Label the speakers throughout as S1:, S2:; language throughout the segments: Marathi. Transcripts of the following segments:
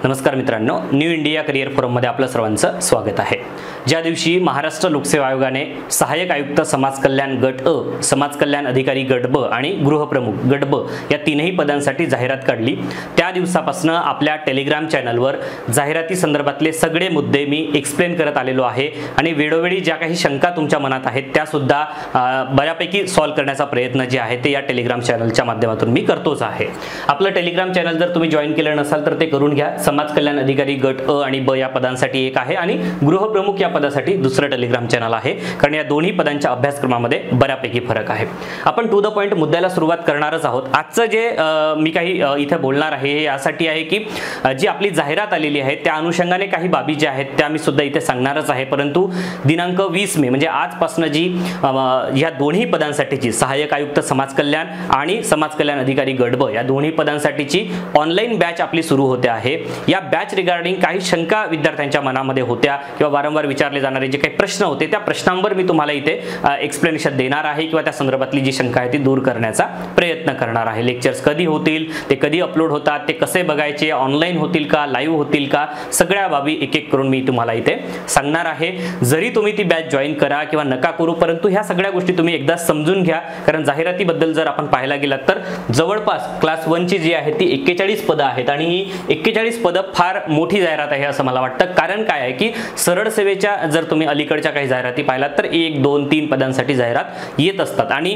S1: नमस्कार मित्रांनो, न्यू इंडिया करिअर फोरममध्ये आपलं सर्वांचं स्वागत आहे। ज्या दिवशी महाराष्ट्र लोकसेवा आयोगाने सहाय्यक आयुक्त समाज कल्याण गट अ, समाज कल्याण अधिकारी गट ब आणि गृहप्रमुख गट ब या तीनही पदांसाठी जाहिरात काढली, त्या दिवसापासून आपल्या टेलिग्राम चॅनलवर जाहिराती संदर्भातले सगळे मुद्दे मी एक्सप्लेन करत आलेलो आहे आणि वेळोवेळी ज्या काही शंका तुमच्या मनात आहेत त्या सुद्धा बऱ्यापैकी सॉल्व्ह करण्याचा प्रयत्न जे आहे ते या टेलिग्राम चॅनलच्या माध्यमातून मी करतोच आहे। आपलं टेलिग्राम चॅनल जर तुम्ही जॉईन केलं नसाल तर ते करून घ्या। समाज कल्याण अधिकारी गट अ आणि ब या पदांसाठी एक आहे आणि गृहप्रमुख या पदासाठी दुसरं टेलिग्राम चॅनल आहे, कारण या दोन्ही पदांच्या अभ्यासक्रमामध्ये बऱ्यापैकी फरक आहे। आपण टू द पॉइंट मुद्द्याला सुरुवात करणारच आहोत। आजचं जे मी काही इथे बोलणार आहे हे यासाठी आहे की जी आपली जाहिरात आलेली आहे त्या अनुषंगाने काही बाबी ज्या आहेत त्या मी सुद्धा इथे सांगणारच आहे, परंतु दिनांक 20 मे म्हणजे आजपासून जी या दोन्ही पदांसाठीची सहाय्यक आयुक्त समाज कल्याण आणि समाज कल्याण अधिकारी गट ब या दोन्ही पदांसाठीची ऑनलाईन बॅच आपली सुरू होते आहे। या बॅच रिगार्डिंग काही शंका विद्यार्थ्यांच्या मनामध्ये होत्या किंवा वारंवार विचारले जाणारे जे काही प्रश्न होते त्या प्रश्नांवर मी तुम्हाला इथे एक्सप्लेनेशन देणार आहे किंवा त्या संदर्भातली जी शंका आहे ती दूर करण्याचा प्रयत्न करणार आहे। लेक्चर्स कधी होतील, ते कधी अपलोड होतात, ते कसे बघायचे, ऑनलाईन होतील का, लाईव्ह होतील का, सगळ्या बाबी एक एक करून मी तुम्हाला इथे सांगणार आहे। जरी तुम्ही ती बॅच जॉईन करा किंवा नका करू, परंतु ह्या सगळ्या गोष्टी तुम्ही एकदा समजून घ्या, कारण जाहिरातीबद्दल जर आपण पाहायला गेलात तर जवळपास क्लास 1 ची जी आहे ती 41 पदं आहेत आणि ही 41 पदं फार मोठी जाहिरात आहे असं मला वाटतं। कारण काय आहे की सरळ सेवेच्या जर तुम्ही अलीकडच्या काही जाहिराती पाहिलात तर 1, 2, 3 पदांसाठी जाहिरात येत असतात आणि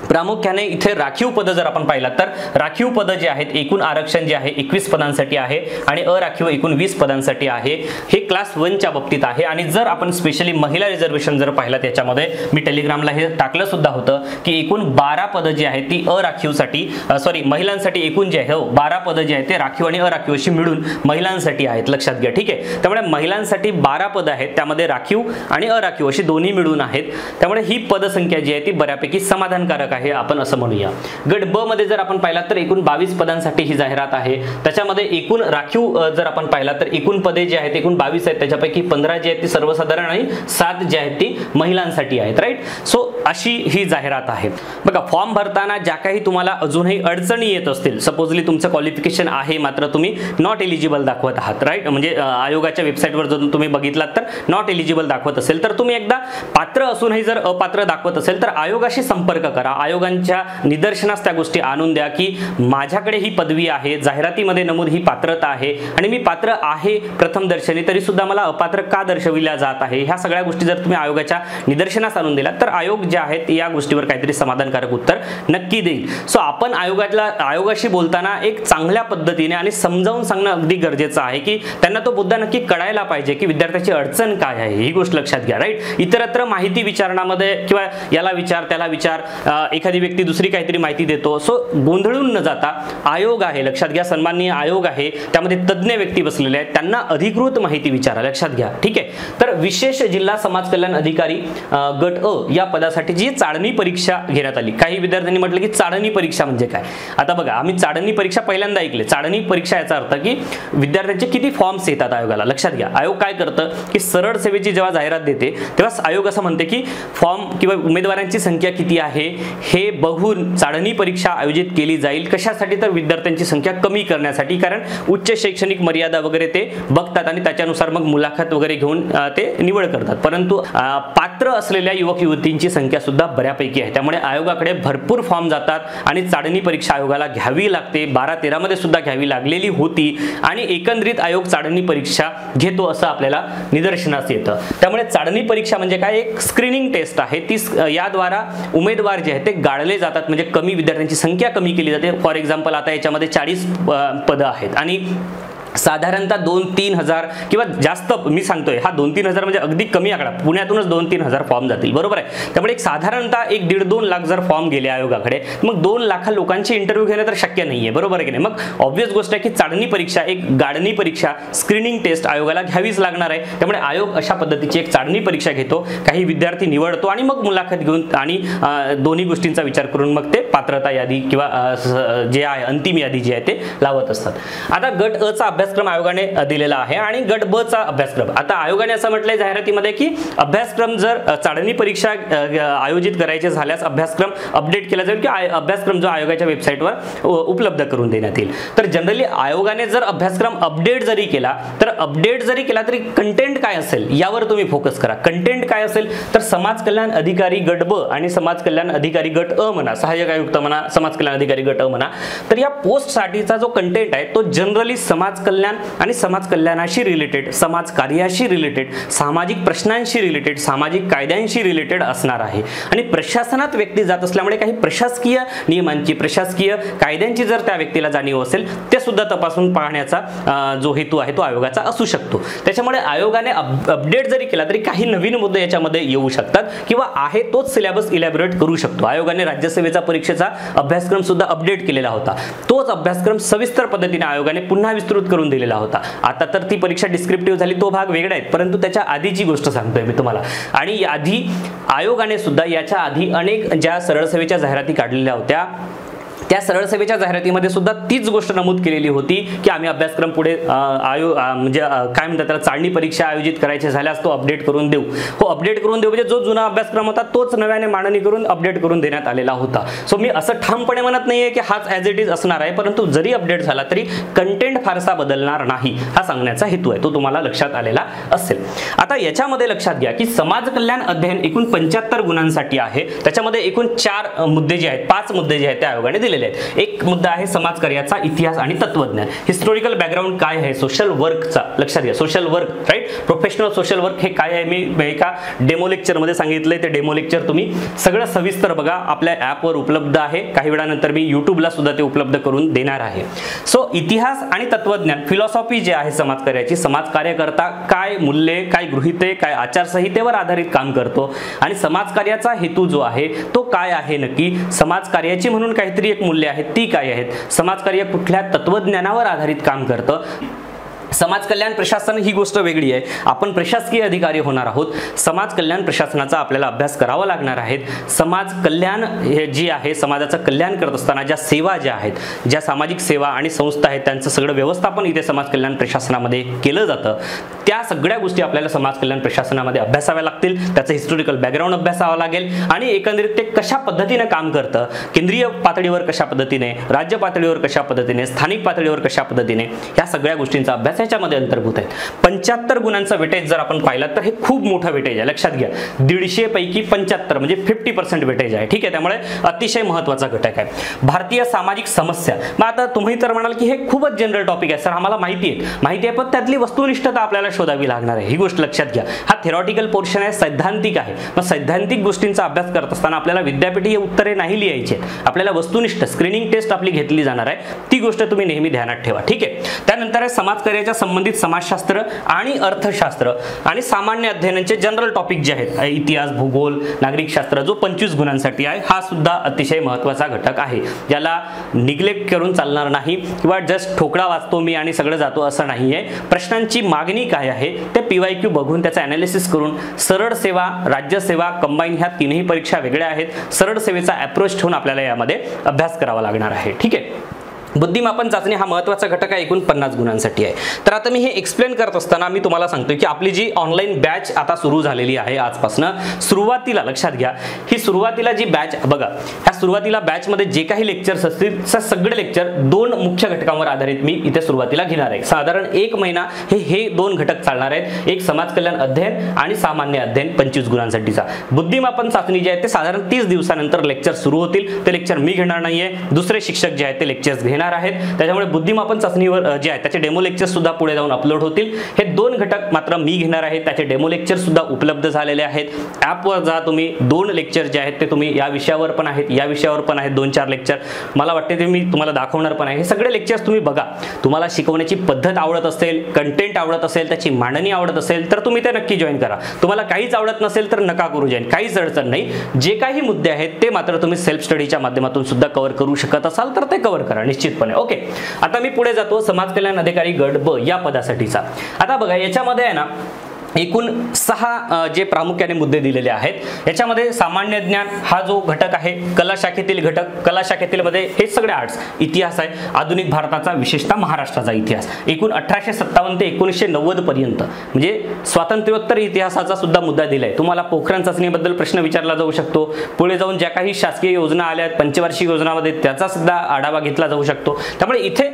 S1: प्रामुख्याने इथे राखीव पद जर आपण पाहिलात तर राखीव पद जे आहेत एकूण आरक्षण जे आहे 21 पदांसाठी आहे आणि अराखीव एकूण 20 पदांसाठी आहे। हे क्लास 1 च्या बाबतीत आहे आणि जर आपण स्पेशली महिला रिझर्वेशन जर पाहिलात याच्यामध्ये मी टेलिग्रामला हे टाकलं सुद्धा होतं की एकूण 12 पद जी आहेत ती अराखीवसाठी महिलांसाठी एकूण जे आहे 12 पद जे आहेत ते राखीव आणि अराखीव अशी मिळून महिलांसाठी आहेत, लक्षात घ्या, ठीक आहे। त्यामुळे महिलांसाठी 12 पद आहेत, त्यामध्ये राखीव आणि अराखीव अशी दोन्ही मिळून आहेत, त्यामुळे ही पदसंख्या जी आहे ती बऱ्यापैकी समाधानकारक आहे आपण असं म्हणूया। गट ब मध्ये जर आपण पाहिलात तर एकूण 22 पदांसाठी ही जाहिरात आहे, त्याच्यामध्ये एकूण राखीव जर आपण पाहिलात तर एकूण पदे जी आहेत एकूण 22 आहेत, त्याच्यापैकी 15 जी आहेत ती सर्वसाधारण आणि 7 जी आहेत ती महिलांसाठी आहेत, राईट। सो अशी ही जाहिरात आहे। बघा, फॉर्म भरताना ज्या काही तुम्हाला अजूनही अडचणी येत असतील, सपोजली तुमचं क्वालिफिकेशन आहे मात्र तुम्ही नॉट एलिजिबल दाखवत आहात, राईट, म्हणजे आयोगाच्या वेबसाईटवर जर तुम्ही बघितलात तर नॉट एलिजिबल दाखवत असेल तर तुम्ही एकदा पात्र असूनही जर अपात्र दाखवत असेल तर आयोगाशी संपर्क करा, आयोगांच्या निदर्शनास त्या गोष्टी आणून द्या की माझ्याकडे ही पदवी आहे, जाहिरातीमध्ये नमूद ही पात्रता आहे आणि मी पात्र आहे प्रथम दर्शनी, तरी सुद्धा मला अपात्र का दर्शविल्या जात आहे। ह्या सगळ्या गोष्टी जर तुम्ही आयोगाच्या निदर्शनास आणून दिलात तर आयोग जे आहेत या गोष्टीवर काहीतरी समाधानकारक उत्तर नक्की देईल। सो आपण आयोगाशी बोलताना एक चांगल्या पद्धतीने आणि समजावून सांगणं अगदी गरजेचं आहे की त्यांना तो मुद्दा नक्की कळायला पाहिजे की विद्यार्थ्याची अडचण काय आहे, ही गोष्ट लक्षात घ्या, राईट। इतरत्र माहिती विचारणामध्ये किंवा याला विचार त्याला विचार, एखादी व्यक्ती दुसरी काहीतरी माहिती देतो, सो गोंधळून न जाता आयोग आहे, लक्षात घ्या, सन्माननीय आयोग आहे, त्यामध्ये तज्ञ व्यक्ती बसलेले आहेत, त्यांना अधिकृत माहिती विचारा, लक्षात घ्या, ठीक आहे। तर विशेष जिल्हा समाज कल्याण अधिकारी गट अ या पदासाठी जी चाळणी परीक्षा घेण्यात आली, काही विद्यार्थ्यांनी म्हटलं की चाळणी परीक्षा म्हणजे काय। आता बघा, आम्ही चाळणी परीक्षा पहिल्यांदा ऐकले। चाळणी परीक्षा याचा अर्थ की विद्यार्थ्यांचे किती फॉर्म्स येतात आयोगाला, लक्षात घ्या। आयोग काय करतं की सरळ सेवेची जेव्हा जाहिरात देते तेव्हा आयोग असं म्हणते की फॉर्म किंवा उमेदवारांची संख्या किती आहे हे बघून चाळणी परीक्षा आयोजित केली जाईल। कशासाठी तर विद्यार्थ्यांची संख्या कमी करण्यासाठी, कारण उच्च शैक्षणिक मर्यादा वगैरे ते बघतात आणि त्याच्यानुसार मग मुलाखत वगैरे घेऊन ते निवड करतात, परंतु पात्र असलेल्या युवक युवतींची संख्या सुद्धा बऱ्यापैकी आहे, त्यामुळे आयोगाकडे भरपूर फॉर्म जातात आणि चाळणी परीक्षा आयोगाला घ्यावी लागते। 12-13 मध्ये सुद्धा घ्यावी लागलेली होती आणि एकंदरीत आयोग चाळणी परीक्षा घेतो असं आपल्याला निदर्शनास येतं। त्यामुळे चाळणी परीक्षा म्हणजे काय, एक स्क्रीनिंग टेस्ट आहे, ती याद्वारा उमेदवार जे आहेत ते गाळले जातात, म्हणजे कमी विद्यार्थ्यांची संख्या कमी केली जाते। फॉर एक्झाम्पल आता याच्यामध्ये 40 पदं आहेत आणि साधारणतः 2-3 हजार किंवा जास्त, मी सांगतोय हा 2-3 हजार म्हणजे अगदी कमी आकडा, पुण्यातूनच 2-3 हजार फॉर्म जातील, बरोबर आहे। त्यामुळे एक साधारणतः 1-1.5-2 लाख जर फॉर्म गेले आयोगाकडे, मग 2 लाख लोकांची इंटरव्ह्यू घेणं तर शक्य नाहीये, बरोबर आहे की नाही। मग ऑब्वियस गोष्ट आहे की चाळणी परीक्षा, एक गाळणी परीक्षा, स्क्रीनिंग टेस्ट आयोगाला घ्यावीच लागणार आहे। त्यामुळे आयोग अशा पद्धतीची एक चाळणी परीक्षा घेतो, काही विद्यार्थी निवडतो आणि मग मुलाखत घेऊन आणि दोन्ही गोष्टींचा विचार करून मग ते पात्रता यादी किंवा जे आहे अंतिम यादी जी आहे ते लावत असतात। आता गट अ चा अभ्यास अभ्यासक्रम आयोगाने दिलेला आहे आणि गट ब चा अभ्यासक्रम. आता आयोगाने असं म्हटलंय जाहिरातीमध्ये की अभ्यासक्रम जर चाळणी परीक्षा आयोजित करायचे झाल्यास अभ्यासक्रम अपडेट केला जाईल की अभ्यासक्रम जो आयोगाच्या वेबसाईटवर उपलब्ध करून देण्यात येईल. तर जनरली आयोगाने जर अभ्यासक्रम अपडेट जरी केला तरी कंटेंट काय असेल यावर तुम्ही फोकस करा. कंटेंट काय असेल तर समाज कल्याण अधिकारी गट ब आणि समाज कल्याण अधिकारी गट अ म्हणा, सहाय्यक आयुक्त म्हणा, समाज कल्याण अधिकारी गट अ म्हणा, तर या पोस्ट साठीचा जो कंटेंट आहे तो जनरली समाज कल्याण आणि समाज कल्याणाशी रिलेटेड, समाज कार्याशी रिलेटेड, सामाजिक प्रश्नांशी रिलेटेड, सामाजिक कायद्यांशी रिलेटेड असणार आहे. आणि प्रशासनात व्यक्ती जात असल्यामुळे काही प्रशासकीय नियमांची, प्रशासकीय कायद्यांची जर त्या व्यक्तीला जाणीव असेल ते सुद्धा तपासून पाहण्याचा जो हेतू आहे तो आयोगाचा असू शकतो. त्याच्यामुळे आयोगाने अपडेट जरी केला तरी काही नवीन मुद्दे याच्यामध्ये येऊ शकतात किंवा आहे तोच सिलेबस इलॅबोरेट करू शकतो. आयोगाने राज्यसेवेचा परीक्षेचा अभ्यासक्रम सुद्धा अपडेट केलेला होता. तोच अभ्यासक्रम सविस्तर पद्धतीने आयोगाने पुन्हा विस्तृत करून दिलेला होता. आता तर ती परीक्षा डिस्क्रिप्टिव्ह झाली, तो भाग वेगळा आहे, परंतु त्याच्या आधीची गोष्ट सांगतोय मी तुम्हाला. आणि आधी आयोगाने सुद्धा याच्या आधी अनेक ज्या सरळ सेवेच्या जाहिराती काढलेल्या होत्या त्या सरळ सेवेच्या जाहिरातीमध्ये सुद्धा तीच गोष्ट नमूद केलेली होती की आम्ही अभ्यासक्रम पुढे म्हणजे काय म्हणतात त्याला, चाळणी परीक्षा आयोजित करायची झाल्यास तो अपडेट करून देऊ. हो, अपडेट करून देऊ म्हणजे जो जुना अभ्यासक्रम होता तोच नव्याने मांडणी करून अपडेट करून देण्यात आलेला होता. सो मी असं ठामपणे म्हणत नाहीये की हाच ॲज इट इज असणार आहे, परंतु जरी अपडेट झाला तरी कंटेंट फारसा बदलणार नाही हा सांगण्याचा हेतू आहे, तो तुम्हाला लक्षात आलेला असेल. आता याच्यामध्ये लक्षात घ्या की समाज कल्याण अध्ययन एकूण 75 गुणांसाठी आहे. त्याच्यामध्ये एकूण 4 मुद्दे जे आहेत, 5 मुद्दे जे आहेत त्या आयोगाने दिलेले आहेत. एक मुद्दा आहे समाज कार्याचा इतिहास आणि तत्वज्ञान, हिस्टोरिकल बॅकग्राऊंड काय आहे सोशल वर्कचा. लक्षात घ्या social work, right, professional social work हे काय आहे मी एका डेमो लेक्चर मध्ये सांगितलंय. ते डेमो लेक्चर तुम्ही सगळं सविस्तर बघा, आपल्या ॲपवर उपलब्ध आहे. काही वेळानंतर मी युट्यूबला सुद्धा ते उपलब्ध करून देणार आहे. सो इतिहास आणि तत्वज्ञान, फिलॉसॉफी जे आहे समाज कार्याची, समाज कार्यकर्ता काय मूल्ये, काय गृहीते, काय आचारसंहितेवर आधारित काम करतो आणि समाज कार्याचा हेतू जो आहे तो काय आहे नक्की, समाज कार्याची म्हणून काहीतरी एक मूल्य आहेत ती काय आहेत, समाजकार्य कुठल्या तत्वज्ञानावर आधारित काम करतं. समाज कल्याण प्रशासन ही गोष्ट वेगळी आहे. आपण प्रशासकीय अधिकारी होणार आहोत. समाज कल्याण प्रशासनाचा आपल्याला अभ्यास करावा लागणार आहे. समाज कल्याण हे जी आहे, समाजाचं कल्याण करत असताना ज्या सेवा ज्या आहेत, ज्या सामाजिक सेवा आणि संस्था आहेत त्यांचं सगळं व्यवस्थापन इथे समाज कल्याण प्रशासनामध्ये केलं जातं. त्या सगळ्या गोष्टी आपल्याला समाज कल्याण प्रशासनामध्ये अभ्यासाव्या लागतील. त्याचं हिस्टोरिकल बॅकग्राऊंड अभ्यासावं लागेल आणि एकंदरीत ते कशा पद्धतीने काम करतं, केंद्रीय पातळीवर कशा पद्धतीने, राज्य पातळीवर कशा पद्धतीने, स्थानिक पातळीवर कशा पद्धतीने, या सगळ्या गोष्टींचा अभ्यास याच्यामध्ये अंतर्भूत आहे. 75 गुणांचा वेटेज जर आपण पाहिला तर हे खूप मोठं वेटेज आहे. लक्षात घ्या 150 पैकी 75 म्हणजे 50% वेटेज आहे. ठीक आहे, त्यामुळे अतिशय महत्त्वाचा घटक आहे. भारतीय सामाजिक समस्या, मग आता तुम्ही तर म्हणाल की हे खूपच जनरल टॉपिक आहे सर, आम्हाला माहिती आहे, पण त्यातली वस्तुनिष्ठता आपल्याला शोधावी लागणार आहे. ही गोष्ट लक्षात घ्या. हा थेरॉटिकल पोर्शन आहे, सैद्धांतिक आहे. मग सैद्धांतिक गोष्टींचा अभ्यास करत असताना आपल्याला विद्यापीठीय उत्तरे नाही लिहायची, आपल्याला वस्तुनिष्ठ स्क्रीनिंग टेस्ट आपली घेतली जाणार आहे. ती गोष्ट तुम्ही नेहमी ध्यानात ठेवा. ठीक आहे, त्यानंतर आहे समाज कार्याच्या संबंधित समाजशास्त्र आणि अर्थशास्त्र आणि सामान्य अध्ययनांचे जनरल टॉपिक जे आहेत, इतिहास, भूगोल, नागरिक शास्त्र, जो 25 गुणांसाठी आहे, हा सुद्धा अतिशय महत्त्वाचा घटक आहे, ज्याला निग्लेक्ट करून चालणार नाही किंवा जस्ट ठोकळा वाचतो मी आणि सगळं जातो असं नाही आहे. प्रश्नांची मागणी काय आहे ते PYQ बघून त्याचा ॲनालिसिस करून, सरळ सेवा, राज्य सेवा कंबाईन ह्या तीनही परीक्षा वेगळ्या आहेत. सरळ सेवेचा अप्रोच ठेवून आपल्याला यामध्ये अभ्यास करावा लागणार आहे. ठीक आहे, बुद्धिमापन चाचणी हा महत्त्वाचा घटक आहे, एकूण 50 गुणांसाठी आहे. तर आता मी हे एक्सप्लेन करत असताना मी तुम्हाला सांगतोय की आपली जी ऑनलाईन बॅच आता सुरू झालेली आहे आजपासनं, सुरुवातीला लक्षात घ्या ही सुरुवातीला जी बॅच बघा, ह्या सुरुवातीला बॅचमध्ये जे काही लेक्चर्स असतील सगळे लेक्चर 2 मुख्य घटकांवर आधारित मी इथे सुरुवातीला घेणार आहे. साधारण 1 महिना हे 2 घटक चालणार आहेत, एक समाज कल्याण अध्ययन आणि सामान्य अध्ययन 25 गुणांसाठीचा. बुद्धिमापन चाचणी जे आहे ते साधारण 30 दिवसानंतर लेक्चर सुरू होतील. ते लेक्चर मी घेणार नाहीये, दुसरे शिक्षक जे आहेत ते लेक्चर्स घेणार आहेत. त्याच्यामुळे बुद्धिमापन चाचणीवर जे आहे त्याचे डेमो लेक्चर सुद्धा पुढे जाऊन अपलोड होतील. हे 2 घटक मात्र मी घेणार आहे, त्याचे डेमो लेक्चर सुद्धा उपलब्ध झालेले आहेत. ॲपवर जा तुम्ही, 2 लेक्चर जे आहेत ते तुम्ही या विषयावर पण आहेत, या विषयावर पण आहेत 2-4 लेक्चर. मला वाटते ते मी तुम्हाला दाखवणार पण आहे. हे सगळे लेक्चर्स तुम्ही बघा. तुम्हाला शिकवण्याची पद्धत आवडत असेल, कंटेंट आवडत असेल, त्याची मांडणी आवडत असेल तर तुम्ही ते नक्की जॉईन करा. तुम्हाला काहीच आवडत नसेल तर नका करू जॉईन, काहीच अडचण नाही. जे काही मुद्दे आहेत ते मात्र तुम्ही सेल्फ स्टडीच्या माध्यमातून सुद्धा कव्हर करू शकत असाल तर ते कव्हर करा निश्चितपणे. ओके, आता मी पुढे जातो समाज कल्याण अधिकारी गट ब या पदासाठीचा. आता बघा याच्यामध्ये आहे ना एकूण 6 जे प्रामुख्याने मुद्दे दिलेले आहेत। याच्यामध्ये सामान्य ज्ञान हा जो घटक आहे, कला शाखेतील घटक, कला शाखेतील मध्ये हे सगळे आर्ट्स, इतिहास आहे, आधुनिक भारताचा विशेषतः महाराष्ट्राचा इतिहास, एकूण 1857 ते 1990 पर्यंत म्हणजे स्वातंत्र्योत्तर इतिहासाचा सुद्धा मुद्दा दिलाय। तुम्हाला पोखरण चाचणीबद्दल प्रश्न विचारला जाऊ शकतो, पुढे जाऊन ज्या काही शासकीय योजना आल्या पंचवार्षिक योजनामध्ये त्याचा सुद्धा आढावा घेतला जाऊ शकतो। त्यामुळे इथे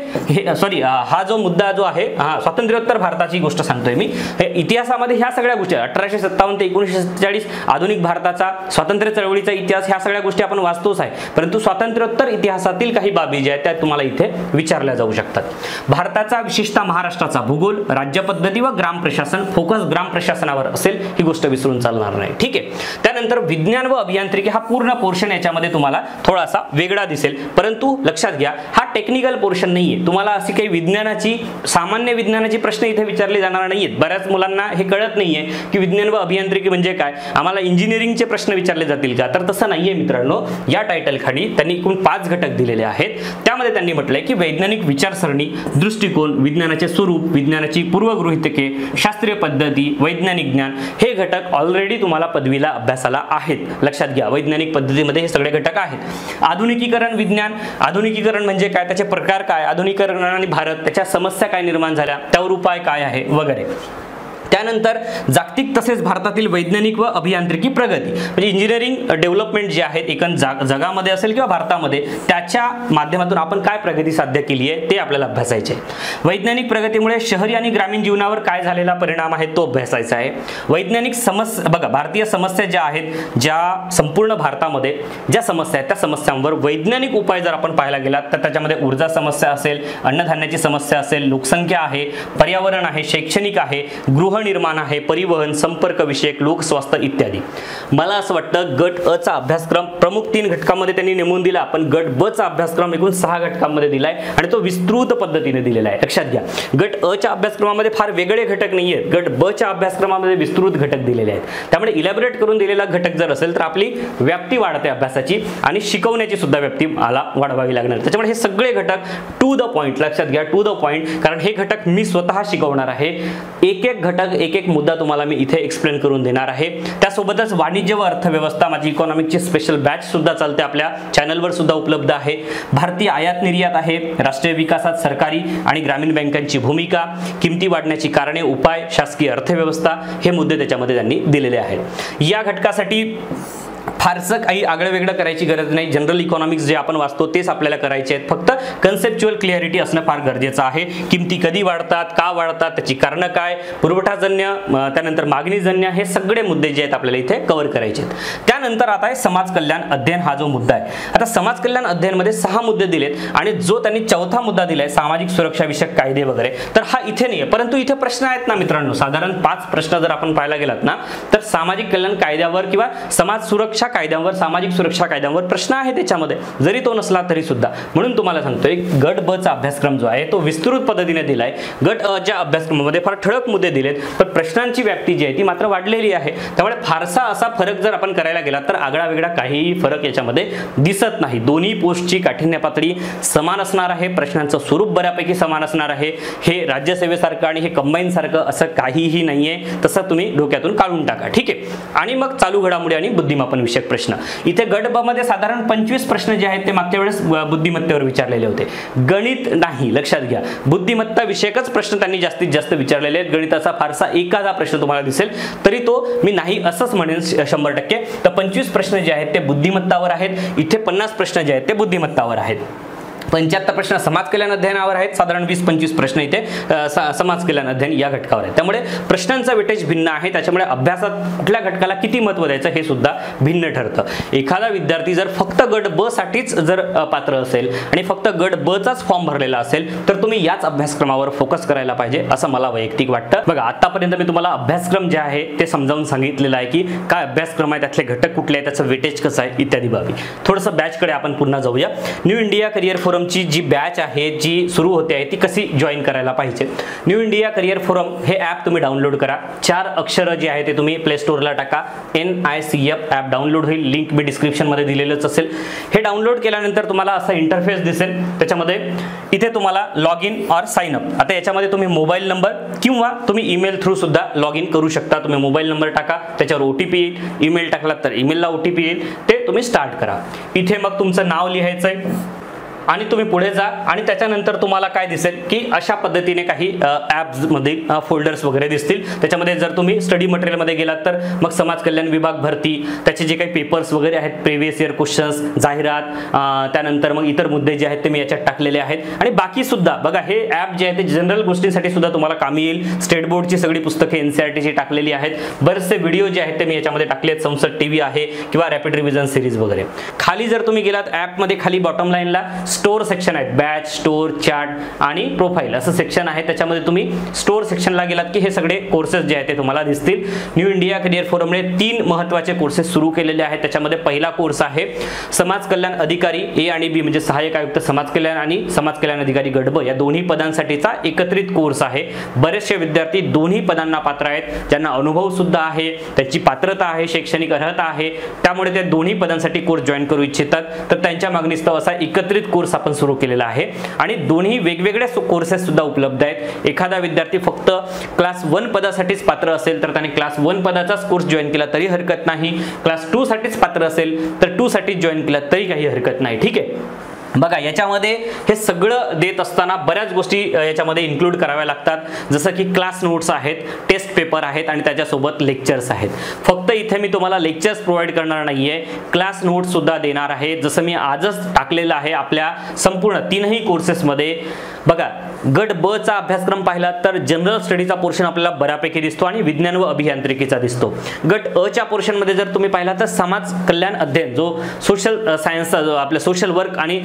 S1: हा जो मुद्दा जो आहे, स्वातंत्र्योत्तर भारताची गोष्ट सांगतोय मी, हे इतिहासामध्ये ह्या सगळ्या गोष्टी 1857 ते 1947 आधुनिक भारताचा, स्वातंत्र्य चळवळीचा इतिहास, ह्या सगळ्या गोष्टी आपण वाचतोच आहे, परंतु स्वातंत्र्योत्तर इतिहासातील काही बाबी ज्या आहेत त्या तुम्हाला इथे विचारल्या जाऊ शकतात। भारताचा विशेषतः महाराष्ट्राचा भूगोल, राज्य पद्धती व ग्राम प्रशासन, फोकस ग्राम प्रशासनावर असेल, ही गोष्ट विसरून चालणार नाही, ठीक आहे। त्यानंतर विज्ञान व अभियांत्रिकी हा पूर्ण पोर्शन याच्यामध्ये तुम्हाला थोडासा वेगळा दिसेल, परंतु लक्षात घ्या हा टेक्निकल पोर्शन नाहीये। तुम्हाला अशी काही विज्ञानाची, सामान्य विज्ञानाची प्रश्न इथे विचारले जाणार नाहीयेत। बऱ्याच मुलांना हे कळत नाहीये की विज्ञान व अभियांत्रिकी म्हणजे काय, आम्हाला इंजिनिअरिंगचे प्रश्न विचारले जातील का, तर तसं नाहीये मित्रांनो। या टायटल खाली त्यांनी एकूण 5 घटक दिलेले आहेत, त्यामध्ये त्यांनी म्हटलंय की वैज्ञानिक विचारसरणी, दृष्टिकोन, विज्ञानाचे स्वरूप, विज्ञानाची पूर्वगृहीतके, शास्त्रीय पद्धती, वैज्ञानिक ज्ञान, हे घटक ऑलरेडी तुम्हाला पदवीला अभ्यासाला आहेत, लक्षात घ्या। वैज्ञानिक पद्धतीमध्ये हे सगळे घटक आहेत। आधुनिकीकरण विज्ञान, आधुनिकीकरण म्हणजे काय, त्याचे प्रकार काय, आधुनिकीकरण आणि भारत, त्याच्या समस्या काय निर्माण झाल्या, त्यावर उपाय काय आहे वगैरे। त्यानंतर जागतिक तसेच भारतातील वैज्ञानिक व अभियांत्रिकी प्रगती, म्हणजे इंजिनिअरिंग डेव्हलपमेंट जे आहेत एकंदर जगामध्ये असेल किंवा भारतामध्ये, त्याच्या माध्यमातून आपण काय प्रगती साध्य केली आहे ते आपल्याला अभ्यासायचे आहे। वैज्ञानिक प्रगतीमुळे शहरी आणि ग्रामीण जीवनावर काय झालेला परिणाम आहे तो अभ्यासायचा आहे। वैज्ञानिक समस्या, बघा भारतीय समस्या ज्या आहेत, ज्या संपूर्ण भारतामध्ये ज्या समस्या आहेत त्या समस्यांवर वैज्ञानिक उपाय जर आपण पाहायला गेलात तर त्याच्यामध्ये ऊर्जा समस्या असेल, अन्नधान्याची समस्या असेल, लोकसंख्या आहे, पर्यावरण आहे, शैक्षणिक आहे, गृहनिर्माण आहे, परिवहन, संपर्क विषयक, लोकस्वास्थ्य इत्यादी। मला असं वाटतं गट अ चा अभ्यासक्रम प्रमुख 3 घटकांमध्ये त्यांनी नेमून दिला, पण गट ब चा अभ्यासक्रम एकूण 6 घटकांमध्ये दिलाय आणि तो विस्तृत पद्धतीने दिलेला आहे, लक्षात घ्या। गट अ च्या अभ्यासक्रमामध्ये फार वेगळे घटक नाहीयेत, गट ब च्या अभ्यासक्रमामध्ये विस्तृत घटक दिलेले आहेत। त्यामुळे इलॅबोरेट करून दिलेला घटक जर असेल तर आपली व्याप्ती वाढते अभ्यासाची आणि शिकवण्याची सुद्धा व्याप्ती मला वाढवावी लागणार। त्याच्यामुळे हे सगळे घटक टू द पॉइंट, लक्षात घ्या, टू द पॉइंट, कारण हे घटक मी स्वतः शिकवणार आहे। एक एक घटक, एक एक मुद्दा तुम्हाला मी इथे एक्सप्लेन करून देणार आहे। त्यासोबतच वाणिज्य व अर्थव्यवस्था, माझी इकॉनॉमिकची स्पेशल बॅच सुद्धा चालते, आपल्या चॅनलवर सुद्धा उपलब्ध आहे। भारतीय आयात निर्यात आहे, राष्ट्रीय विकासात सरकारी आणि ग्रामीण बँकांची भूमिका, किमती वाढण्याची कारणे, उपाय, शासकीय अर्थव्यवस्था, हे मुद्दे त्याच्यामध्ये त्यांनी दिलेले आहेत। या घटकासाठी फारसं काही आगळं वेगळं करायची गरज नाही, जनरल इकॉनॉमिक्स जे आपण वाचतो तेच आपल्याला करायचे आहेत, फक्त कन्सेप्च्युअल क्लिअरिटी असणं फार गरजेचं आहे। किमती कधी वाढतात, का वाढतात, त्याची कारणं काय, पुरवठाजन्य, त्यानंतर मागणीजन्य, हे सगळे मुद्दे जे आहेत आपल्याला इथे कव्हर करायचे आहेत। त्यानंतर आता आहे समाज कल्याण अध्ययन, हा जो मुद्दा आहे। आता समाज कल्याण अध्ययन मध्ये 6 मुद्दे दिलेत आणि जो त्यांनी 4था मुद्दा दिलाय सामाजिक सुरक्षा विषयक कायदे वगैरे, तर हा इथे नाहीये, परंतु इथे प्रश्न आहेत ना मित्रांनो, साधारण 5 प्रश्न जर आपण पाहायला गेलात ना तर सामाजिक कल्याण कायद्यावर किंवा समाज सुरक्षा कायद्यांवर, सामाजिक सुरक्षा कायद्यांवर प्रश्न आहे त्याच्यामध्ये, जरी तो नसला तरी सुद्धा। म्हणून तुम्हाला सांगतोय गट ब चा अभ्यासक्रम जो आहे तो विस्तृत पद्धतीने दिलाय। गट अ च्या अभ्यासक्रमामध्ये फार ठळक मुद्दे दिलेत, पण प्रश्नांची व्याप्ती जी आहे ती मात्र वाढलेली आहे। त्यामुळे फारसा असा फरक जर आपण करायला गेला तर आगळा वेगळा काहीही फरक याच्यामध्ये दिसत नाही। दोन्ही पोस्टची काठिण्य पातळी समान असणार आहे, प्रश्नांचं स्वरूप बऱ्यापैकी समान असणार आहे। हे राज्यसेवेसारखं आणि हे कंबाईन सारखं असं काहीही नाहीये, तसं तुम्ही डोक्यातून काढून टाका, ठीक आहे। आणि मग चालू घडामोडी आणि बुद्धिमापन विषयक प्रश्न, इथे गट ब मध्ये साधारण 25 प्रश्न जे आहेत ते मागच्या वेळेस बुद्धिमत्तेवर विचारलेले होते, गणित नाही, लक्षात घ्या। बुद्धिमत्ता विषयकच प्रश्न त्यांनी जास्तीत जास्त विचारलेले आहेत, गणिताचा फारसा एखादा प्रश्न तुम्हाला दिसेल तरी तो मी नाही असंच म्हणेन 100%। तर 25 प्रश्न जे आहेत ते बुद्धिमत्तावर आहेत, इथे 50 प्रश्न जे आहेत ते बुद्धिमत्तावर आहेत। 75 प्रश्न समाज कल्याण अध्ययनावर आहेत, साधारण 20-25 प्रश्न इथे समाज कल्याण अध्ययन या घटकावर आहे। त्यामुळे प्रश्नांचा वेटेज भिन्न आहे, त्याच्यामुळे अभ्यासात कुठल्या घटकाला किती महत्त्व द्यायचं हे सुद्धा भिन्न ठरतं। एखादा विद्यार्थी जर फक्त गट ब साठीच जर पात्र असेल आणि फक्त गट ब चाच फॉर्म भरलेला असेल तर तुम्ही याच अभ्यासक्रमावर फोकस करायला पाहिजे असं मला वैयक्तिक वाटतं। बघा आतापर्यंत मी तुम्हाला अभ्यासक्रम जे आहे ते समजावून सांगितलेलं आहे की काय अभ्यासक्रम आहे, त्यातले घटक कुठले आहेत, त्याचं वेटेज कसं आहे इत्यादी बाबी। थोडंसं बॅचकडे आपण पुन्हा जाऊया। न्यू इंडिया करिअर फोरमची जी बॅच आहे जी सुरू होते आहे ती कशी जॉईन करायला पाहिजे. न्यू इंडिया करिअर फोरम हे ॲप तुम्ही डाउनलोड करा. 4 अक्षर जे आहे ते तुम्ही प्ले स्टोअरला टाका. NICF ॲप डाउनलोड होईल. लिंक मी डिस्क्रिप्शनमध्ये दिलेलंच असेल. हे डाउनलोड केल्यानंतर तुम्हाला असा इंटरफेस दिसेल. त्याच्यामध्ये इथे तुम्हाला लॉग इन और साइन अप. आता याच्यामध्ये तुम्ही मोबाईल नंबर किंवा तुम्ही ईमेल थ्रू सुद्धा लॉग इन करू शकता. तुम्ही मोबाईल नंबर टाका, त्याच्यावर OTP येईल. ईमेल टाकला तर ईमेलला OTP येईल. ते तुम्ही स्टार्ट करा. इथे मग तुमचं नाव लिहायचं आहे आणि तुम्ही पुढे जा आणि त्याच्यानंतर तुम्हाला काय दिसेल की अशा पद्धतीने काही ॲप्समध्ये फोल्डर्स वगैरे दिसतील. त्याच्यामध्ये जर तुम्ही स्टडी मटेरियलमध्ये गेलात तर मग समाज कल्याण विभाग भरती, त्याचे जे काही पेपर्स वगैरे आहेत, प्रिव्हियस इयर क्वेश्चन्स, जाहिरात, त्यानंतर मग इतर मुद्दे जे आहेत ते मी याच्यात टाकलेले आहेत. आणि बाकी सुद्धा बघा हे ॲप जे आहे ते जनरल गोष्टींसाठी सुद्धा तुम्हाला कामी येईल. स्टेट बोर्डची सगळी पुस्तके NCERTची टाकलेली आहेत. बरेचसे व्हिडिओ जे आहेत ते मी याच्यामध्ये टाकले आहेत. संसद TV आहे किंवा रॅपिड रिव्हिजन सिरीज वगैरे. खाली जर तुम्ही गेलात ॲपमध्ये खाली बॉटम लाईनला स्टोअर सेक्शन आहे. बॅच, स्टोअर, चार्ट आणि प्रोफाईल असं सेक्शन आहे. त्याच्यामध्ये तुम्ही स्टोअर सेक्शनला गेलात की हे सगळे कोर्सेस जे आहेत ते तुम्हाला दिसतील. न्यू इंडिया करिअर फोरमने 3 महत्त्वाचे कोर्सेस सुरू केलेले आहेत. त्याच्यामध्ये पहिला कोर्स आहे समाज कल्याण अधिकारी A आणि B म्हणजे सहाय्यक आयुक्त समाज कल्याण आणि समाज कल्याण अधिकारी गट ब या दोन्ही पदांसाठीचा एकत्रित कोर्स आहे. बरेचसे विद्यार्थी दोन्ही पदांना पात्र आहेत, ज्यांना अनुभव सुद्धा आहे, त्याची पात्रता आहे, शैक्षणिक अर्हता आहे, त्यामुळे ते दोन्ही पदांसाठी कोर्स जॉईन करू इच्छितात. तर त्यांच्या मागणीस्तव असा एकत्रित कोर्स आपण सुरू केलेला आहे आणि दोन्ही वेगवेगळ्या कोर्सेस सुद्धा उपलब्ध आहेत. एखादा विद्यार्थी फक्त क्लास 1 पदासाठीच पात्र असेल तर त्याने क्लास 1 पदाचाच कोर्स जॉईन केला तरी हरकत नाही. क्लास 2 साठीच पात्र असेल तर 2 साठी जॉईन केला तरी काही हरकत नाही. ठीक आहे. बघा याच्यामध्ये हे सगळं देत असताना बऱ्याच गोष्टी याच्यामध्ये इन्क्लूड कराव्या लागतात. जसं की क्लास नोट्स आहेत, टेस्ट पेपर आहेत आणि त्याच्यासोबत लेक्चर्स आहेत. फक्त इथे मी तुम्हाला लेक्चर्स प्रोव्हाइड करणार नाहीये, क्लास नोट्स सुद्धा देणार आहे. जसं मी आजच टाकलेलं आहे आपल्या संपूर्ण 3ही कोर्सेसमध्ये. बघा गट ब चा अभ्यासक्रम पाहिला तर जनरल स्टडीचा पोर्शन आपल्याला बऱ्यापैकी दिसतो आणि विज्ञान व अभियांत्रिकीचा दिसतो. गट अ च्या पोर्शनमध्ये जर तुम्ही पाहिला तर समाज कल्याण अध्ययन जो सोशल सायन्सचा जो आपल्या सोशल वर्क आणि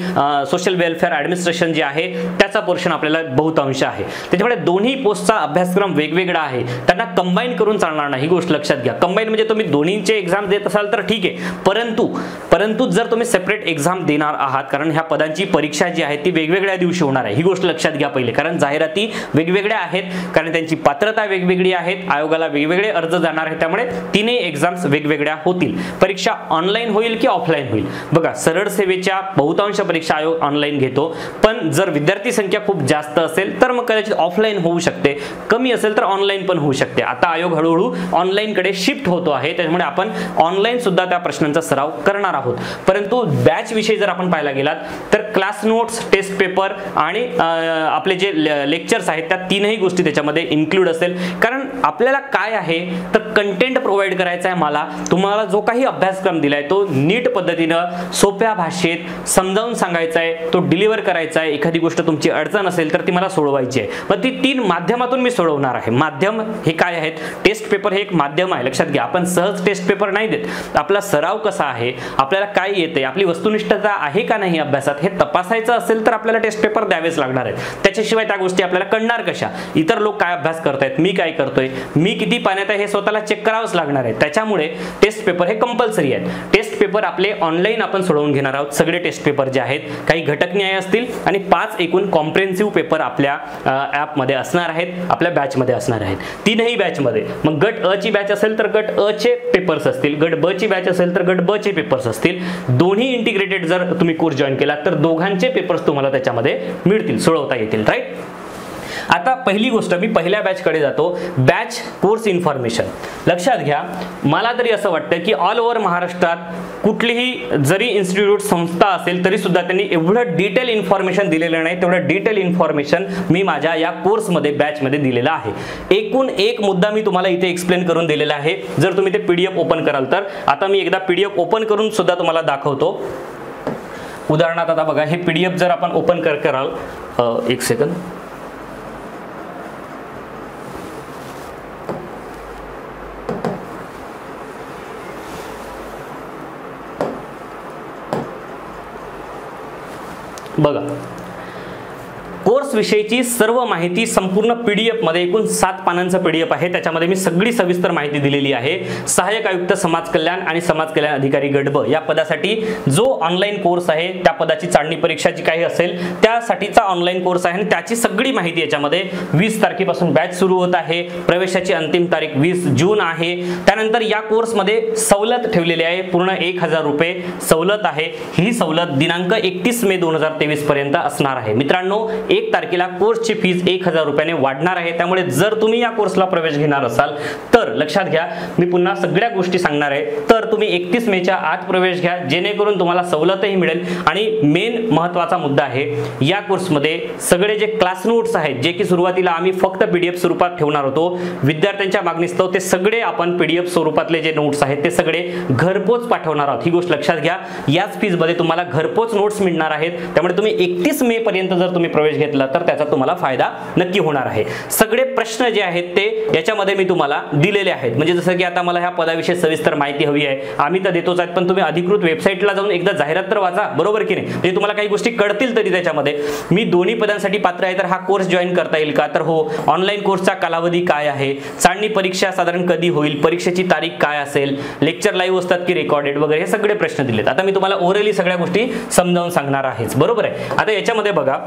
S1: सोशल वेलफेअर ॲडमिनिस्ट्रेशन जे आहे त्याचा पोर्शन आपल्याला बहुतांश आहे. त्याच्यामुळे दोन्ही पोस्टचा अभ्यासक्रम वेगवेगळा आहे, त्यांना कंबाईन करून चालणार नाही. ही गोष्ट लक्षात घ्या. कंबाईन म्हणजे तुम्ही दोन्हीचे एक्झाम देत असाल तर ठीक आहे, परंतु जर तुम्ही सेपरेट एक्झाम देणार आहात कारण ह्या पदांची परीक्षा जी आहे ती वेगवेगळ्या दिवशी होणार आहे. ही गोष्ट लक्षात घ्या पहिले, कारण जाहिराती वेगवेगळ्या आहेत, कारण त्यांची पात्रता वेगवेगळी आहेत, आयोगाला वेगवेगळे अर्ज जाणार आहेत, त्यामुळे तीनही एक्झाम्स वेगवेगळ्या होतील. परीक्षा ऑनलाईन होईल की ऑफलाईन होईल. बघा सरळ सेवेच्या बहुतांश परीक्षा आयोग ऑनलाईन घेतो, पण जर विद्यार्थी संख्या खूप जास्त असेल तर मग कदाचित ऑफलाईन होऊ शकते, कमी असेल तर ऑनलाईन पण होऊ शकते. आता आयोग हळूहळू ऑनलाईन कडे शिफ्ट होतो आहे, त्यामुळे आपण ऑनलाईन सुद्धा त्या प्रश्नांचा सराव करणार आहोत. परंतु बॅच विषयी जर आपण पाहायला गेलात तर क्लास नोट्स, टेस्ट पेपर आणि आपले जे लेक्चर्स आहेत त्या 3ही गोष्टी त्याच्यामध्ये इन्क्लूड असेल. कारण आपल्याला काय आहे तर कंटेंट प्रोव्हाइड करायचा आहे. मला तुम्हाला जो काही अभ्यासक्रम दिलाय तो नीट पद्धतीनं सोप्या भाषेत समजावून सांगायचा आहे, तो डिलिव्हर करायचा आहे. एखादी गोष्ट तुमची अडचण असेल तर ती मला सोडवायची आहे, मग ती 3 माध्यमातून मी सोडवणार आहे. माध्यम हे काय आहेत? टेस्ट पेपर हे एक माध्यम आहे, लक्षात घ्या. आपण सहज टेस्ट पेपर नाही देत. आपला सराव कसा आहे, आपल्याला काय येते, आपली वस्तुनिष्ठता आहे का नाही अभ्यासात हे तपासायचं असेल तर आपल्याला टेस्ट पेपर द्यावेच लागणार आहेत. त्याच्याशिवाय त्या गोष्टी आपल्याला कळणार कशा? इतर लोक काय अभ्यास करतायत, मी काय करतोय, मी किती पाण्यात आहे हे स्वतःला चेक करावंच लागणार आहे. त्याच्यामुळे टेस्ट पेपर हे कंपल्सरी आहेत. टेस्ट पेपर आपले ऑनलाईन आपण सोडवून घेणार आहोत. सगळे टेस्ट पेपर जे आहेत, काही घटक न्याय असतील आणि 5 एकूण कॉम्प्रिहेन्सिव्ह पेपर आपल्या ॲपमध्ये असणार आहेत, आपल्या बॅचमध्ये असणार आहेत. 3ही बॅचमध्ये. मग गट अ ची बॅच असेल तर गट अ चे पेपर्स असतील, गट ब ची बॅच असेल तर गट ब चे पेपर्स असतील. दोन्ही इंटिग्रेटेड जर तुम्ही कोर्स जॉईन केला तर दोघांचे पेपर्स तुम्हाला त्याच्यामध्ये मिळतील, सोडवता येतील. राईट. आता पहिली गोष्ट मी पहिल्या बॅच कडे जातो. Batch course information. लक्षात घ्या, मला तरी असं वाटतं की ऑल ओव्हर महाराष्ट्रात कुठलीही जरी इन्स्टिट्यूट संस्था असेल तरी सुद्धा त्यांनी एवढं डिटेल इन्फॉर्मेशन दिलेलं नाही, तेवढं डिटेल इन्फॉर्मेशन मी माझ्या या कोर्समध्ये बॅचमध्ये दिलेलं आहे. एकूण एक मुद्दा मी तुम्हाला इथे एक्सप्लेन करून दिलेला आहे. जर तुम्ही ते PDF ओपन कराल तर, आता मी एकदा PDF ओपन करून सुद्धा तुम्हाला दाखवतो. उदाहरणार्थ आता बघा, हे PDF जर आपण ओपन कराल, एक सेकंद. बघा कोर्स विषयीची सर्व माहिती संपूर्ण PDF मध्ये एकूण 7 पानांचा PDF आहे, त्याच्यामध्ये मी सगळी सविस्तर माहिती दिलेली आहे। सहाय्यक आयुक्त समाज कल्याण आणि समाज कल्याण अधिकारी गट ब या पदासाठी जो ऑनलाईन कोर्स आहे, त्या पदाची चाळणी परीक्षा जी काही असेल त्यासाठीचा ऑनलाईन कोर्स आहे आणि त्याची सगळी माहिती याच्यामध्ये 20 तारखेपासून बॅच सुरू होत आहे। प्रवेशाची अंतिम तारीख 20 जून आहे। त्यानंतर या कोर्स मध्ये सवलत ठेवलेली आहे, पूर्ण 1000 रुपये सवलत आहे। ही सवलत दिनांक 31 मे 2023 पर्यंत असणार आहे। मित्रांनो, 1 तारखेला कोर्सची फीस 1000 रुपयाने वाढणार आहे, त्यामुळे जर तुम्ही या कोर्सला प्रवेश घेणार असाल तर लक्षात घ्या, मी पुन्हा सगळ्या गोष्टी सांगणार आहे, तर तुम्ही 31 मेच्या आत प्रवेश घ्या, जेणेकरून तुम्हाला सवलतही मिळेल। आणि मेन महत्त्वाचा मुद्दा आहे, या कोर्समध्ये सगळे जे क्लास नोट्स आहेत, जे की सुरुवातीला आम्ही फक्त PDF स्वरूपात ठेवणार होतो, विद्यार्थ्यांच्या मागणीस्तव ते सगळे आपण PDF स्वरूपातले जे नोट्स आहेत ते सगळे घरपोच पाठवणार आहोत। ही गोष्ट लक्षात घ्या, याच फीस मध्ये तुम्हाला घरपोच नोट्स मिळणार आहेत, त्यामुळे तुम्ही 31 मे पर्यंत जर तुम्ही प्रवेश घेतला तर त्याचा तुम्हाला फायदा नक्की होणार आहे। सगळे प्रश्न जे आहेत ते याच्यामध्ये मी तुम्हाला दिलेले आहेत, म्हणजे जसं की आता मला ह्या पदाविषयी सविस्तर माहिती हवी आहे, आम्ही तर देतोच आहेत, पण तुम्ही अधिकृत वेबसाईटला जाऊन एकदा जाहिरात तर वाचा, बरोबर की नाही, म्हणजे तुम्हाला काही गोष्टी कळतील तरी त्याच्यामध्ये। मी दोन्ही पदांसाठी पात्र आहे, तर हा कोर्स जॉईन करता येईल का, तर हो। ऑनलाईन कोर्सचा कालावधी काय आहे, चाळणी परीक्षा साधारण कधी होईल, परीक्षेची तारीख काय असेल, लेक्चर लाईव्ह असतात की रेकॉर्डेड वगैरे, हे सगळे प्रश्न दिलेत। आता मी तुम्हाला ओरली सगळ्या गोष्टी समजावून सांगणार आहेच, बरोबर आहे। आता याच्यामध्ये बघा,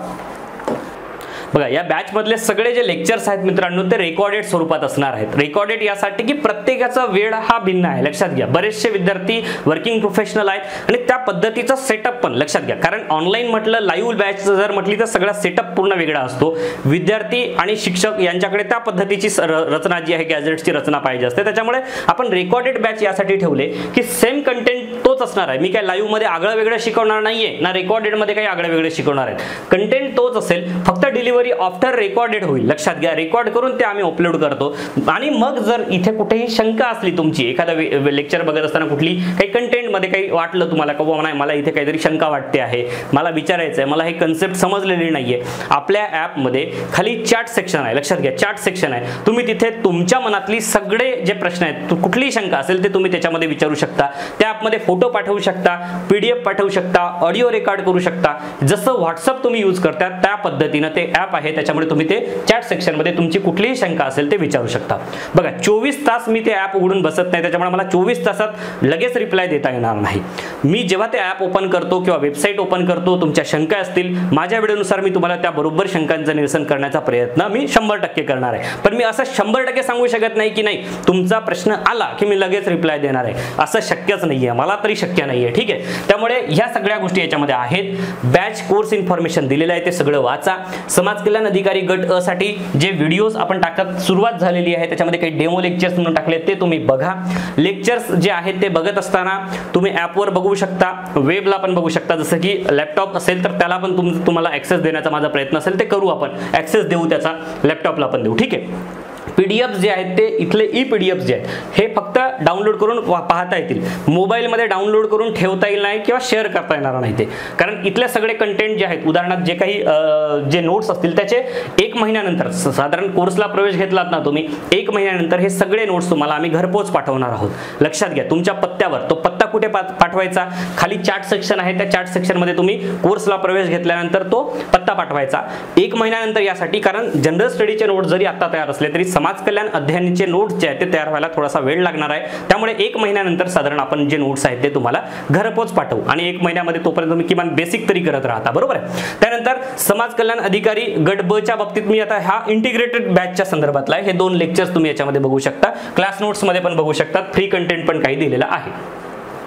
S1: या बॅच मधले सगळे जे लेक्चर्स आहेत मित्रांनो ते रेकॉर्डेड स्वरूपात असणार आहेत। रेकॉर्डेड यासाठी की प्रत्येकाचा वेळ हा भिन्न आहे, लक्षात घ्या। बरेचसे विद्यार्थी वर्किंग प्रोफेशनल आहेत आणि त्या पद्धतीचा सेटअप पण लक्षात घ्या, कारण ऑनलाईन म्हटलं लाईव्ह बॅच जर म्हटली तर सगळा सेटअप पूर्ण वेगळा असतो। विद्यार्थी आणि शिक्षक यांच्याकडे त्या पद्धतीची रचना जी आहे, गॅजेट्सची रचना पाहिजे असते, त्याच्यामुळे आपण रेकॉर्डेड बॅच यासाठी ठेवले की सेम कंटेंट तोच असणार आहे। मी काय लाईव्ह मध्ये आगळं वेगळं शिकवणार नाहीये ना, रेकॉर्डेड मध्ये काही आगळं वेगळं शिकवणार आहे, कंटेंट तोच असेल, फक्त डिलिव्हरी आफ्टर रेकॉर्डेड होईल, लक्षात घ्या। रेकॉर्ड करून ते आम्ही अपलोड करतो आणि मग जर इथे कुठेही शंका असली तुमची, एखादा लेक्चर बघत असताना कुठली काही कंटेंट मध्ये काही वाटलं तुम्हाला का बाबा नाही मला इथे काहीतरी शंका वाटते आहे, मला विचारायचं आहे, मला हे कन्सेप्ट समजलेली नाहीये, आपल्या ऍप मध्ये खाली चॅट सेक्शन आहे, लक्षात घ्या, चॅट सेक्शन आहे, तुम्ही तिथे तुमच्या मनातली सगळे जे प्रश्न आहेत, कुठलीही शंका असेल ते तुम्ही त्याच्यामध्ये विचारू शकता। त्या ऍपमध्ये फोटो पाठवू शकता, PDF पाठवू शकता, ऑडिओ रेकॉर्ड करू शकता, जसं WhatsApp तुम्ही यूज करता त्या पद्धतीने ते ऍप आहे, त्याच्यामुळे तुम्ही ते चॅट सेक्शन मध्ये तुमची कुठलीही शंका असेल ते विचारू शकता। बघा, 24 तास मी ते ऍप उघडून बसत नाही, त्याच्यामुळे मला 24 तासात लगेच रिप्लाय देता येणार नाही। मी जेव्हा ते ऍप ओपन करतो किंवा वेबसाईट ओपन करतो, तुमच्या शंका असतील, माझ्या व्हिडिओनुसार मी तुम्हाला त्या बरोबर शंकांचं निरसन करण्याचा प्रयत्न मी 100% करणार आहे। पण मी असं 100% सांगू शकत नाही की नाही तुमचा प्रश्न आला की मी लगेच रिप्लाय देणार आहे, असं शक्यच नाहीये, मला तरी शक्य नाहीये, ठीक आहे। त्यामुळे ह्या सगळ्या गोष्टी याच्यामध्ये आहेत। बॅच कोर्स इन्फॉर्मेशन दिलेलं आहे, ते सगळं वाचा। समाज कल्याण अधिकारी गट अ साठी जे व्हिडिओज आपण टाकत सुरुवात झालेली आहे, त्याच्यामध्ये काही डेमो लेक्चर्स म्हणून टाकले ते तुम्ही बघा। लेक्चर्स जे आहेत ते बघत असताना तुम्ही ॲपवर बघू शकता, वेबला पण बघू शकता, जसं की लॅपटॉप असेल तर त्याला पण तुम्हाला ऍक्सेस देण्याचा माझा प्रयत्न असेल ते करू, आपण ऍक्सेस देऊ त्याचा, लॅपटॉपला पण देऊ, ठीक आहे। PDF जे आहेत ते इथले PDF जे आहेत हे फक्त डाउनलोड करून पाहता येतील, मोबाईलमध्ये डाउनलोड करून ठेवता येईल नाही किंवा शेअर करता येणार नाही ते, कारण इथले सगळे कंटेंट जे आहेत, उदाहरणार्थ जे काही जे नोट्स असतील त्याचे 1 महिन्यानंतर, साधारण कोर्सला प्रवेश घेतलात ना तुम्ही, 1 महिन्यानंतर हे सगळे नोट्स तुम्हाला आम्ही घरपोच पाठवणार आहोत। लक्षात घ्या, तुमच्या पत्त्यावर, तो पत्ता कुठे पाठवायचा, खाली चॅट सेक्शन आहे, त्या चॅट सेक्शन मध्ये तुम्ही कोर्सला प्रवेश घेतल्यानंतर तो पत्ता पाठवायचा 1 महिन्यानंतर, यासाठी कारण जनरल स्टडीचे नोट्स जरी आता तयार असले तरी समाज कल्याण अध्ययनाचे नोट्स जे आहेत ते तयार व्हायला थोडासा वेळ लागणार आहे, त्यामुळे 1 महिन्यानंतर साधारण आपण जे नोट्स आहेत ते तुम्हाला घरपोच पाठवू आणि 1 महिन्यामध्ये तोपर्यंत तुम्ही किमान बेसिक तरी करत राहता, बरोबर आहे। त्यानंतर समाज कल्याण अधिकारी गट ब च्या बाबतीत मी आता हा इंटिग्रेटेड बॅचच्या संदर्भातला आहे, हे 2 लेक्चर्स तुम्ही याच्यामध्ये बघू शकता, क्लास नोट्स मध्ये पण बघू शकता, फ्री कंटेंट पण काही दिलेला आहे।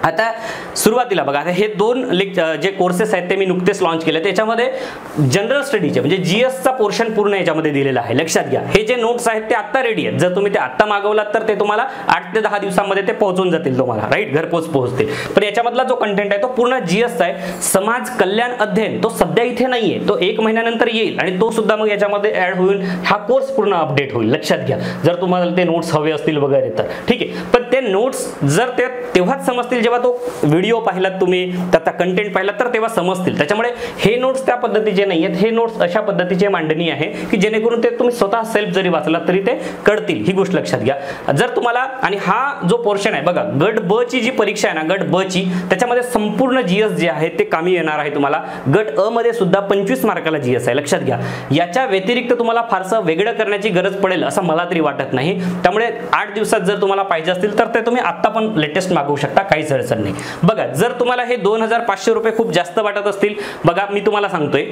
S1: आता सुरुवातीला बघा, आता हे 2 जे कोर्सेस आहेत ते मी नुकतेच लॉन्च केले, त्याच्यामध्ये जनरल स्टडीचे म्हणजे GS चा पोर्शन पूर्ण याच्यामध्ये दिलेला आहे। लक्षात घ्या, हे जे नोट्स आहेत ते आता रेडी आहेत, जर तुम्ही ते आता मागवलात तर ते तुम्हाला 8 ते 10 दिवसांमध्ये ते पोहोचून जातील तुम्हाला, राईट, घरपोच पोहोचतील। पण याच्यामधला जो कंटेंट आहे तो पूर्ण GS चा आहे। समाज कल्याण अध्ययन तो सध्या इथे नाहीये, तो 1 महिन्यानंतर येईल आणि तो सुद्धा मग याच्यामध्ये ऍड होईल, हा कोर्स पूर्ण अपडेट होईल, लक्षात घ्या, जर तुम्हाला ते नोट्स हवे असतील वगैरे तर, ठीक आहे। पण ते नोट्स जर ते तेव्हाच समजतील जेव्हा तो व्हिडिओ पाहिलात तुम्ही, त्याचा कंटेंट पाहिला तर तेव्हा समजतील. त्याच्यामुळे हे नोट्स त्या पद्धतीचे नाही आहेत, हे नोट्स अशा पद्धतीचे मांडणी आहे की जेणेकरून ते तुम्ही स्वतः सेल्फ जरी वाचलात तरी ते कळतील. ही गोष्ट लक्षात घ्या. जर तुम्हाला, आणि हा जो पोर्शन आहे बघा, गट ब ची जी परीक्षा आहे ना, गट ब ची, त्याच्यामध्ये संपूर्ण जीएस जे आहे ते कामी येणार आहे तुम्हाला. गट अ मध्ये सुद्धा 25 मार्काला जीएस आहे, लक्षात घ्या. याच्या व्यतिरिक्त तुम्हाला फारसं वेगळं करण्याची गरज पडेल असं मला तरी वाटत नाही. त्यामुळे 8 दिवसात जर तुम्हाला पाहिजे असतील तर ते तुम्ही आता पण लेटेस्ट मागवू शकता, काहीच अडचण नाही. बघा, जर तुम्हाला हे 2500 रुपये खूप जास्त वाटत असतील, बघा मी तुम्हाला सांगतोय,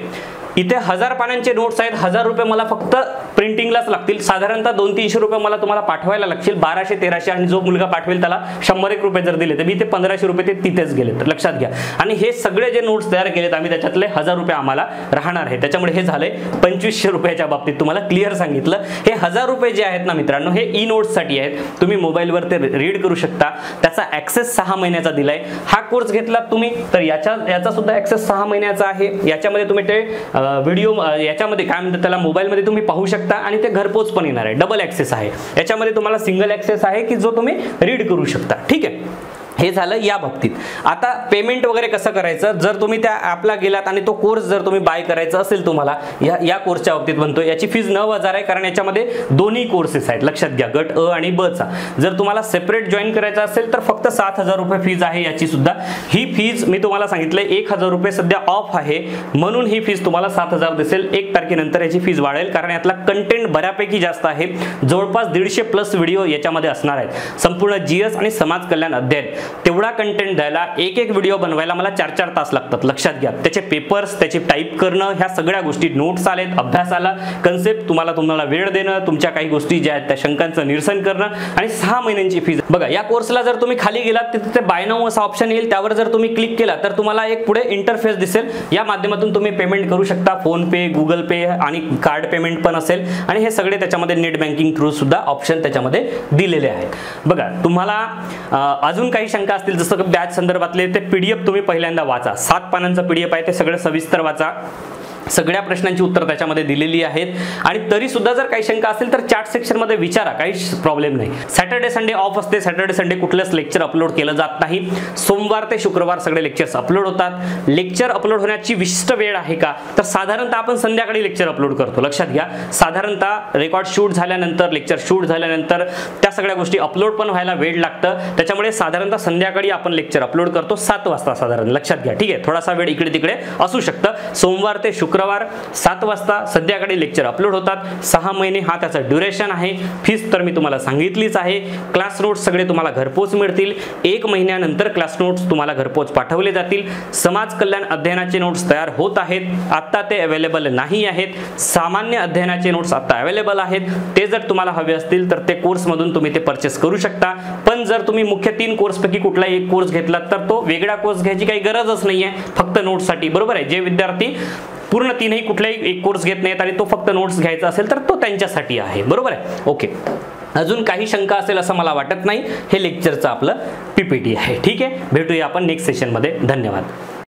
S1: इथे 1000 पानांचे नोट्स आहेत. 1000 रुपये मला फक्त प्रिंटिंगलाच लागतील. साधारणतः 200-300 रुपये मला तुम्हाला पाठवायला लागतील. 1200-1300, आणि जो मुलगा पाठवेल त्याला 100 रुपये जर दिले तर मी ते 1500 रुपये ते तिथेच गेले, तर लक्षात घ्या. आणि हे सगळे जे नोट्स तयार केलेत आम्ही, त्याच्यातले 1000 रुपये आम्हाला राहणार आहे. त्याच्यामुळे हे झाले 2500 रुपयाच्या बाबतीत तुम्हाला क्लिअर सांगितलं. हे 1000 रुपये जे आहेत ना मित्रांनो, हे ई नोट्ससाठी आहेत. तुम्ही मोबाईलवर ते रीड करू शकता. त्याचा ॲक्सेस 6 महिन्याचा दिलाय. हा कोर्स घेतला तुम्ही तर याचा सुद्धा ॲक्सेस 6 महिन्याचा आहे. याच्यामध्ये तुम्ही ते व्हिडिओ याच्यामध्ये काय म्हणतात त्याला, मोबाईलमध्ये तुम्ही पाहू शकता आणि ते घरपोच पण येणार आहे. डबल ॲक्सेस आहे. याच्यामध्ये तुम्हाला सिंगल ॲक्सेस आहे की जो तुम्ही रीड करू शकता. ठीक आहे, हे झालं या बाबतीत. आता पेमेंट वगैरे कसं करायचं, जर तुम्ही त्या ॲपला गेलात आणि तो कोर्स जर तुम्ही बाय करायचा असेल तुम्हाला, या कोर्सच्या बाबतीत म्हणतो, याची फीज 9000 आहे, कारण याच्यामध्ये दोन्ही कोर्सेस आहेत, लक्षात घ्या, गट अ आणि ब चा. जर तुम्हाला सेपरेट जॉईन करायचा असेल तर फक्त 7000 रुपये फीज आहे याची सुद्धा. ही फीज मी तुम्हाला सांगितलंय 1000 रुपये सध्या ऑफ आहे, म्हणून ही फीज तुम्हाला 7000 दिसेल. 1 तारखेनंतर याची फीज वाढेल, कारण यातला कंटेंट बऱ्यापैकी जास्त आहे. जवळपास 150+ व्हिडिओ याच्यामध्ये असणार आहेत. संपूर्ण जीएस आणि समाज कल्याण अध्ययन, तेवढा कंटेंट द्यायला एक व्हिडिओ बनवायला मला 4-4 तास लागतात, लक्षात घ्या. त्याचे पेपर्स, त्याची टाईप करणं, ह्या सगळ्या गोष्टी, नोट्स आलेत, अभ्यास आला, कन्सेप्ट तुम्हाला वेळ देणं, तुमच्या काही गोष्टी ज्या आहेत त्या शंकांचं निरसन करणं, आणि 6 महिन्यांची फीज. बघा, या कोर्सला जर तुम्ही खाली गेलात तिथे बाय नाऊ असा ऑप्शन येईल. त्यावर जर तुम्ही क्लिक केला तर तुम्हाला एक पुढे इंटरफेस दिसेल. या माध्यमातून तुम्ही पेमेंट करू शकता. फोन पे, गुगल पे आणि कार्ड पेमेंट पण असेल, आणि हे सगळे त्याच्यामध्ये नेट बँकिंग थ्रू सुद्धा ऑप्शन त्याच्यामध्ये दिलेले आहेत. बघा, तुम्हाला अजून काही शंका असतील, जसं की बॅच संदर्भातले ते PDF तुम्ही पहिल्यांदा वाचा. 7 पानांचा PDF आहे, ते सगळं सविस्तर वाचा. सगळ्या प्रश्नांची उत्तर त्याच्यामध्ये दिलेली आहेत. आणि तरी सुद्धा जर काही शंका असेल तर चॅट सेक्शन मध्ये विचारा, काही प्रॉब्लेम नाही. सॅटर्डे संडे ऑफ असते. सॅटर्डे संडे कुठलंच लेक्चर अपलोड केलं जात नाही. सोमवार ते शुक्रवार सगळे लेक्चर्स अपलोड होतात. लेक्चर अपलोड होण्याची विशिष्ट वेळ आहे का, तर साधारणतः आपण संध्याकाळी लेक्चर अपलोड करतो, लक्षात घ्या. साधारणतः रेकॉर्ड शूट झाल्यानंतर, लेक्चर शूट झाल्यानंतर त्या सगळ्या गोष्टी अपलोड पण व्हायला वेळ लागतं. त्याच्यामुळे साधारणतः संध्याकाळी आपण लेक्चर अपलोड करतो 7 वाजता साधारण, लक्षात घ्या. ठीक आहे, थोडासा वेळ इकडे तिकडे असू शकतं. सोमवार ते शुक्रवार 7 वाजता संध्याकाळी लेक्चर अपलोड होतात. 6 महिने हा त्याचा ड्युरेशन आहे. फीस तर मी तुम्हाला सांगितलीच आहे. क्लास नोट्स सगळे तुम्हाला घरपोच मिळतील. 1 महिन्यानंतर क्लास नोट्स तुम्हाला घरपोच पाठवले जातील. समाज कल्याण अध्ययनाचे नोट्स तयार होत आहेत, आता ते अवेलेबल नाही आहेत. सामान्य अध्ययनाचे नोट्स आता अवेलेबल आहेत. ते जर तुम्हाला हवे असतील तर ते कोर्समधून तुम्ही ते परचेस करू शकता. पण जर तुम्ही मुख्य 3 कोर्सपैकी कुठलाही एक कोर्स घेतला तर तो वेगळा कोर्स घ्यायची काही गरजच नाहीये, फक्त नोट्ससाठी. बरोबर आहे. जे विद्यार्थी पूर्ण 3ही कुठलाही एक कोर्स घेत नाहीत आणि तो फक्त नोट्स घ्यायचा असेल तर तो त्यांच्यासाठी आहे. बरोबर आहे. ओके, अजून काही शंका असेल असं मला वाटत नाही. हे लेक्चरचं आपलं PPT आहे. ठीक आहे, भेटूया आपण नेक्स्ट सेशनमध्ये. धन्यवाद.